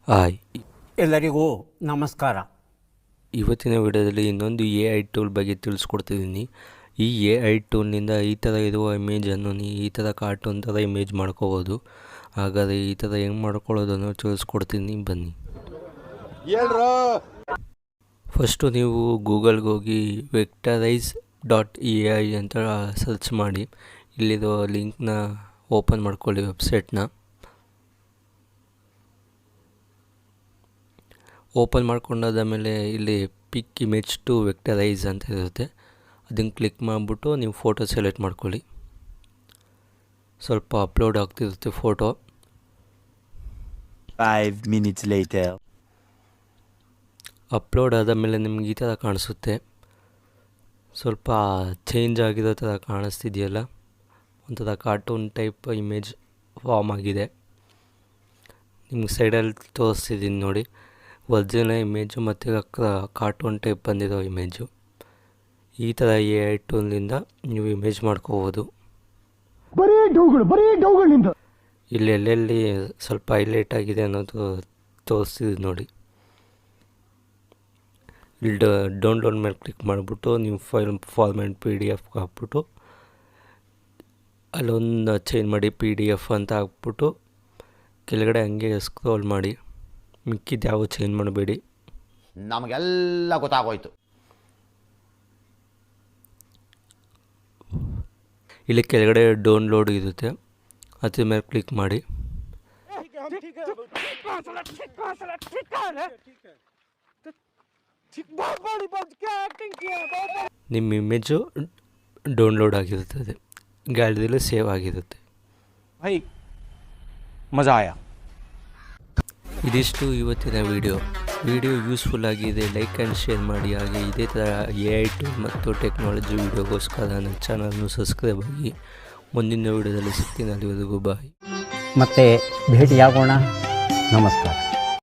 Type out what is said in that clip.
Hi, ಎಲ್ಲರಿಗೂ ನಮಸ್ಕಾರ. ಇವತ್ತಿನ ವಿಡಿಯೋದಲ್ಲಿ ಇನ್ನೊಂದು AI ಟೂಲ್ ಬಗ್ಗೆ ತಿಳಿಸ್ಕೊಡ್ತಿದ್ದೀನಿ. ಈ AI ಟೂಲ್ನಿಂದ ಈ ಥರ ಇರುವ ಇಮೇಜನ್ನು ಈ ಥರ ಕಾರ್ಟೂನ್ ಥರ ಇಮೇಜ್ ಮಾಡ್ಕೋಬೋದು. ಹಾಗಾದರೆ ಈ ಥರ ಹೆಂಗೆ ಮಾಡ್ಕೊಳ್ಳೋದನ್ನು ತಿಳಿಸ್ಕೊಡ್ತೀನಿ, ಬನ್ನಿ. ಫಸ್ಟು ನೀವು ಗೂಗಲ್ಗೆ ಹೋಗಿ Vectorizer.AI ಅಂತ ಸರ್ಚ್ ಮಾಡಿ. ಇಲ್ಲಿರೋ ಲಿಂಕ್ನ ಓಪನ್ ಮಾಡ್ಕೊಳ್ಳಿ, ವೆಬ್ಸೈಟ್ನ. ಓಪನ್ ಮಾಡ್ಕೊಂಡಾದ ಮೇಲೆ ಇಲ್ಲಿ ಪಿಕ್ ಇಮೇಜ್ ಟು ವೆಕ್ಟರೈಸ್ ಅಂತ ಇರುತ್ತೆ. ಅದನ್ನು ಕ್ಲಿಕ್ ಮಾಡಿಬಿಟ್ಟು ನೀವು ಫೋಟೋ ಸೆಲೆಕ್ಟ್ ಮಾಡ್ಕೊಳ್ಳಿ. ಸ್ವಲ್ಪ ಅಪ್ಲೋಡ್ ಆಗ್ತಿರುತ್ತೆ ಫೋಟೋ. 5 minutes later. ಅಪ್ಲೋಡ್ ಆದ ಮೇಲೆ ನಿಮ್ಗೆ ಈ ಥರ ಕಾಣಿಸುತ್ತೆ. ಸ್ವಲ್ಪ ಚೇಂಜ್ ಆಗಿರೋ ಥರ ಕಾಣಿಸ್ತಿದೆಯಲ್ಲ, ಒಂಥರ ಕಾರ್ಟೂನ್ ಟೈಪ್ ಇಮೇಜ್ ಫಾರ್ಮ್ ಆಗಿದೆ. ನಿಮ್ಗೆ ಸೈಡಲ್ಲಿ ತೋರಿಸ್ತಿದ್ದೀನಿ ನೋಡಿ, ಒರಿಜಿನಲ್ ಇಮೇಜು ಮತ್ತು ಕಾರ್ಟೂನ್ ಟೈಪ್ ಬಂದಿರೋ ಇಮೇಜು. ಈ ಥರ AI ಟೂಲ್ನಿಂದ ನೀವು ಇಮೇಜ್ ಮಾಡ್ಕೋಬೋದು. ಇಲ್ಲಿ ಎಲ್ಲೆಲ್ಲಿ ಸ್ವಲ್ಪ ಹೈಲೈಟ್ ಆಗಿದೆ ಅನ್ನೋದು ತೋರಿಸ್ತಿದ್ದು ನೋಡಿ. ಇಲ್ಲಿ ಡೌನ್ಲೋಡ್ ಮೇಲೆ ಕ್ಲಿಕ್ ಮಾಡಿಬಿಟ್ಟು ನೀವು ಫೈಲ್ ಫಾರ್ಮ್ಯಾಟ್ PDF ಹಾಕ್ಬಿಟ್ಟು ಅಲ್ಲೊಂದು ಚೇಂಜ್ ಮಾಡಿ PDF ಅಂತ ಹಾಕ್ಬಿಟ್ಟು ಕೆಳಗಡೆ ಹಂಗೆ ಸ್ಕ್ರೋಲ್ ಮಾಡಿ. ಮಿಕ್ಕಿದ್ದು ಯಾವ ಚೇಂಜ್ ಮಾಡಬೇಡಿ. ನಮಗೆಲ್ಲ ಗೊತ್ತಾಗೋಯ್ತು. ಇಲ್ಲಿ ಕೆಳಗಡೆ ಡೌನ್ಲೋಡ್ ಇರುತ್ತೆ, ಅದ್ರ ಮೇಲೆ ಕ್ಲಿಕ್ ಮಾಡಿ. ನಿಮ್ಮ ಇಮೇಜು ಡೌನ್ಲೋಡ್ ಆಗಿರುತ್ತದೆ, ಗ್ಯಾಲರಿಯಲ್ಲಿ ಸೇವ್ ಆಗಿರುತ್ತೆ. ಮಜಾ ಆಯಾ. ಇದಿಷ್ಟು ಇವತ್ತಿನ ವಿಡಿಯೋ ಯೂಸ್ಫುಲ್ ಆಗಿದೆ. ಲೈಕ್ ಆ್ಯಂಡ್ ಶೇರ್ ಮಾಡಿ. ಹಾಗೆ ಇದೇ ಥರ AI ಟೂಲ್ ಮತ್ತು ಟೆಕ್ನಾಲಜಿ ವಿಡಿಯೋಗೋಸ್ಕರ ನನ್ನ ಚಾನಲ್ನು ಸಬ್ಸ್ಕ್ರೈಬ್ ಆಗಿ. ಮುಂದಿನ ವಿಡಿಯೋದಲ್ಲಿ ಸಿಗ್ತೀನಿ. ಅಲ್ಲಿವರೆಗೂ ಬಾಯ್. ಮತ್ತೆ ಭೇಟಿಯಾಗೋಣ. ನಮಸ್ಕಾರ.